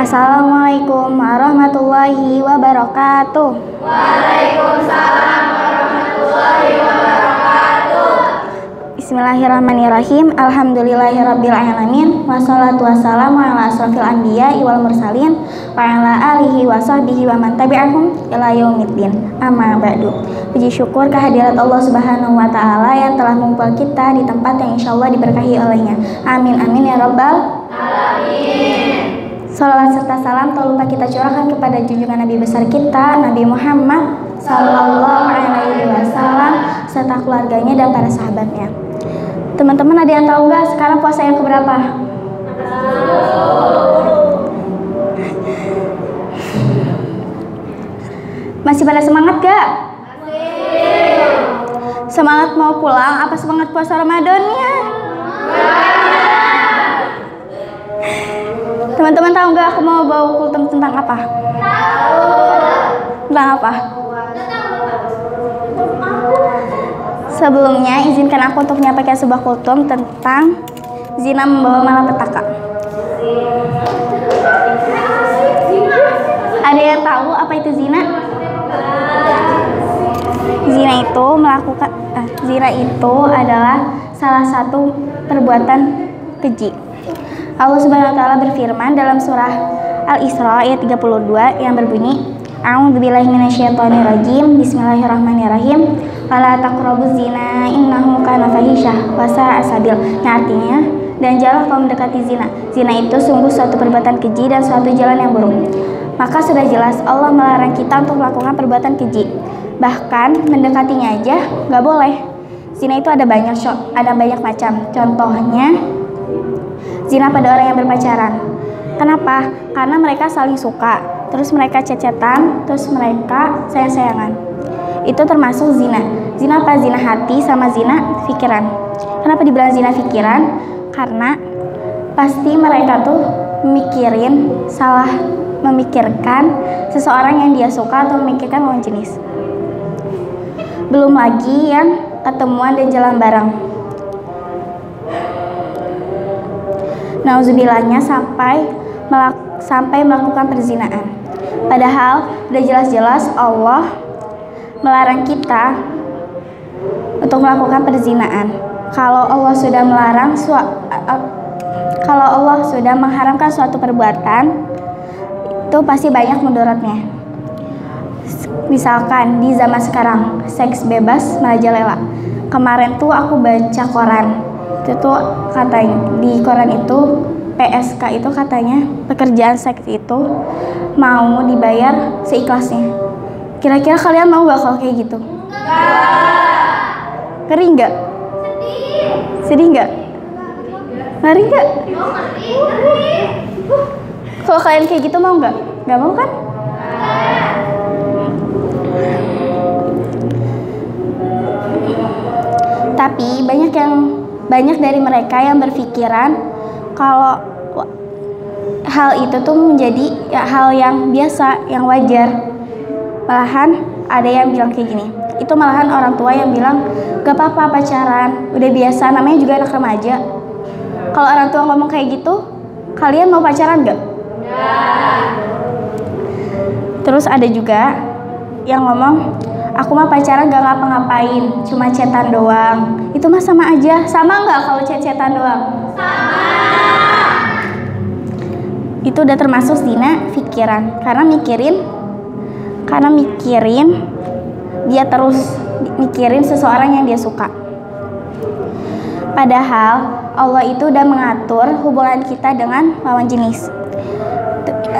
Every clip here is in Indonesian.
Assalamualaikum warahmatullahi wabarakatuh. Waalaikumsalam warahmatullahi wabarakatuh. Bismillahirrahmanirrahim. Alhamdulillahirrabbilalamin. Wassalatu wassalamu ala asrofil anbiya wal mursalin wa ala alihi wa sahbihi wa man tabi'ahum ila yaumiddin. Amma ba'du. Puji syukur kehadirat Allah Subhanahu wa taala yang telah mengumpul kita di tempat yang insyaallah diberkahi olehnya. Amin amin ya rabbal alamin. Salawat serta salam tak lupa kita curahkan kepada junjungan Nabi besar kita, Nabi Muhammad Sallallahu Alaihi Wasallam, serta keluarganya dan para sahabatnya. Teman-teman, ada yang tahu nggak sekarang puasa yang keberapa? Masih pada semangat gak? Semangat mau pulang apa semangat puasa Ramadannya? Teman-teman tahu nggak aku mau bawa kultum tentang apa? Tentang apa? Sebelumnya izinkan aku untuk menyampaikan sebuah kultum tentang zina membawa malapetaka. Ada yang tahu apa itu zina? Zina itu adalah salah satu perbuatan keji. Allah Subhanahu wa taala berfirman dalam surah Al-Isra ayat 32 yang berbunyi, A'udzubillahi minasyaitonirrajim. Bismillahirrahmanirrahim. Wala taqrabuz zina innahu kana fahisyah wa sa'a sabil. Yang artinya, dan janganlah kau mendekati zina. Zina itu sungguh suatu perbuatan keji dan suatu jalan yang buruk. Maka sudah jelas Allah melarang kita untuk melakukan perbuatan keji. Bahkan mendekatinya aja nggak boleh. Zina itu ada banyak macam. Contohnya zina pada orang yang berpacaran. Kenapa? Karena mereka saling suka, terus mereka cecetan, terus mereka sayang-sayangan. Itu termasuk zina. Zina apa? Zina hati sama zina pikiran. Kenapa dibilang zina pikiran? Karena pasti mereka tuh memikirkan seseorang yang dia suka atau memikirkan lawan jenis. Belum lagi yang ketemuan dan jalan bareng. Nauzubillahnya sampai melakukan perzinaan. Padahal udah jelas-jelas Allah melarang kita untuk melakukan perzinaan. Kalau Allah sudah mengharamkan suatu perbuatan, itu pasti banyak mudaratnya. Misalkan di zaman sekarang seks bebas merajalela. Kemarin tuh aku baca koran. Itu tuh katanya di koran itu PSK itu katanya pekerjaan seks itu mau dibayar seikhlasnya. Kira-kira kalian mau gak kalau kayak gitu? Ngeri gak? Sedih gak? Ngeri gak? Kalau kalian kayak gitu mau gak? Gak mau kan? Tapi banyak dari mereka yang berpikiran kalau hal itu tuh menjadi hal yang biasa, yang wajar. Malahan ada yang bilang kayak gini, itu malahan orang tua yang bilang gak apa-apa pacaran, udah biasa, namanya juga anak remaja. Kalau orang tua ngomong kayak gitu, kalian mau pacaran gak? Terus ada juga yang ngomong, aku mah pacaran gak ngapa-ngapain, cuma chatan doang. Itu mah sama aja. Sama gak kalau chat-chatan doang? Sama. Itu udah termasuk zina pikiran. Karena mikirin dia terus mikirin seseorang yang dia suka. Padahal Allah itu udah mengatur hubungan kita dengan lawan jenis.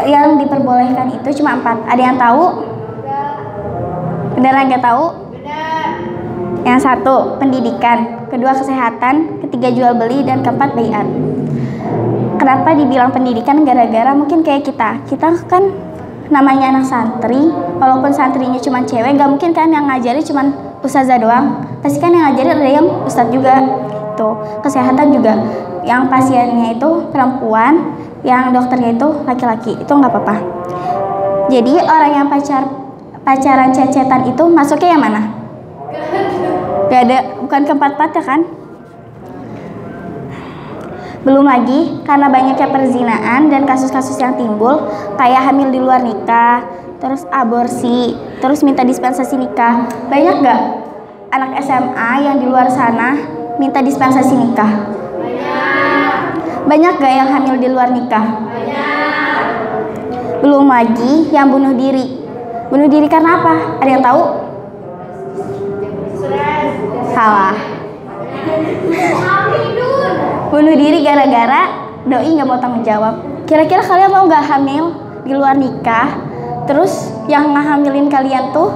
Yang diperbolehkan itu cuma 4. Ada yang tahu? Beneran gak tahu? Bener. Yang 1, pendidikan. Kedua, kesehatan. Ketiga, jual beli. Dan keempat, bai'at. Kenapa dibilang pendidikan? Gara-gara mungkin kayak kita kan namanya anak santri. Walaupun santrinya cuma cewek, gak mungkin kan yang ngajari cuma ustazah doang. Pasti kan yang ngajari ada yang ustadz juga. Tuh, kesehatan juga. Yang pasiennya itu perempuan, yang dokternya itu laki-laki. Itu gak apa-apa. Jadi orang yang pacaran cecetan itu masuknya yang mana? Gak ada, bukan keempat-empat ya kan? Belum lagi karena banyaknya perzinaan dan kasus-kasus yang timbul kayak hamil di luar nikah, terus aborsi, terus minta dispensasi nikah. Banyak gak anak SMA yang di luar sana minta dispensasi nikah? Banyak gak yang hamil di luar nikah? Belum lagi yang bunuh diri. Bunuh diri karena apa? Ada yang tahu? Salah. Bunuh diri gara-gara doi nggak mau tanggung jawab. Kira-kira kalian mau nggak hamil di luar nikah? Terus yang ngehamilin kalian tuh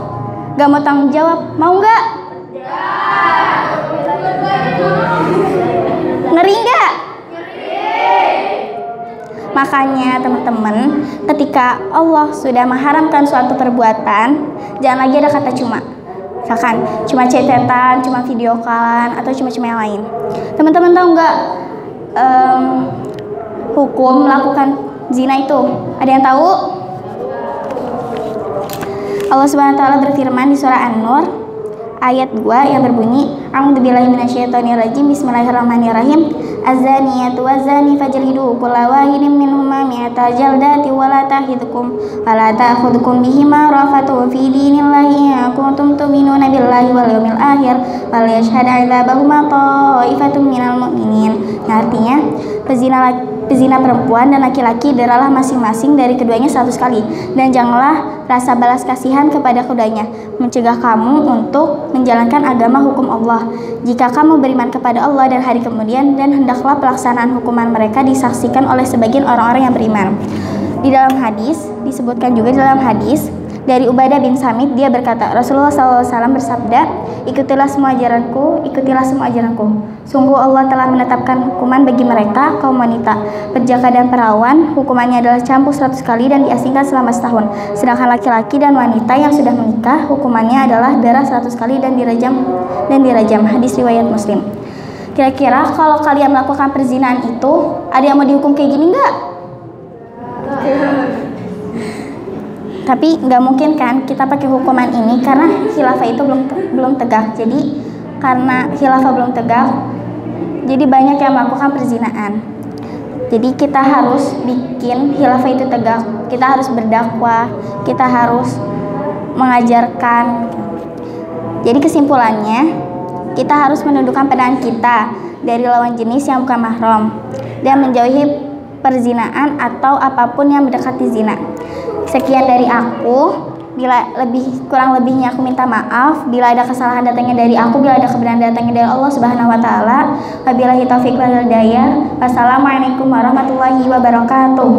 nggak mau tanggung jawab, mau nggak? Ngeri nggak? Makanya teman-teman, ketika Allah sudah mengharamkan suatu perbuatan, jangan lagi ada kata cuma. Misalkan cuma chatan, cuma video callan, atau cuma yang lain. Teman-teman tahu nggak hukum melakukan zina itu? Ada yang tahu? Allah Subhanahu wa taala berfirman di surah An-Nur ayat 2 yang berbunyi, A'udzubillahi minasyaitonirrajim, bismillahirrahmanirrahim. Az-zaniyatu waz-zani fajlidu kulla wahidin minhuma mi'ata jaldati wa la ta'khudhukum bihima rafatun fi dinillahi in kuntum tu'minuna billahi wal yawmil akhir wal yashhad 'adzabahuma ta'ifatun minal mu'minin. Artinya, pezina perempuan dan laki-laki deralah masing-masing dari keduanya 100 kali, dan janganlah rasa balas kasihan kepada keduanya, mencegah kamu untuk menjalankan agama hukum Allah. Jika kamu beriman kepada Allah dan hari kemudian, dan hendaklah pelaksanaan hukuman mereka disaksikan oleh sebagian orang-orang yang beriman. Di dalam hadis disebutkan juga dalam hadis dari Ubadah bin Samit, dia berkata, Rasulullah SAW bersabda, ikutilah semua ajaranku, ikutilah semua ajaranku. Sungguh Allah telah menetapkan hukuman bagi mereka, kaum wanita, perjaka dan perawan, hukumannya adalah cambuk 100 kali dan diasingkan selama setahun. Sedangkan laki-laki dan wanita yang sudah menikah, hukumannya adalah darah 100 kali dan dirajam. Hadis riwayat Muslim. Kira-kira kalau kalian melakukan perzinahan itu, ada yang mau dihukum kayak gini nggak? Tapi nggak mungkin kan kita pakai hukuman ini karena khilafah itu belum tegak. Jadi karena khilafah belum tegak, jadi banyak yang melakukan perzinahan. Jadi kita harus bikin khilafah itu tegak. Kita harus berdakwah, kita harus mengajarkan. Jadi kesimpulannya, kita harus menundukkan pandangan kita dari lawan jenis yang bukan mahram dan menjauhi perzinahan atau apapun yang mendekati zina. Sekian dari aku. Bila kurang lebihnya aku minta maaf. Bila ada kesalahan datangnya dari aku, bila ada kebenaran datangnya dari Allah Subhanahu wa taala. Wabillahi taufiq wal hidayah. Wassalamualaikum warahmatullahi wabarakatuh.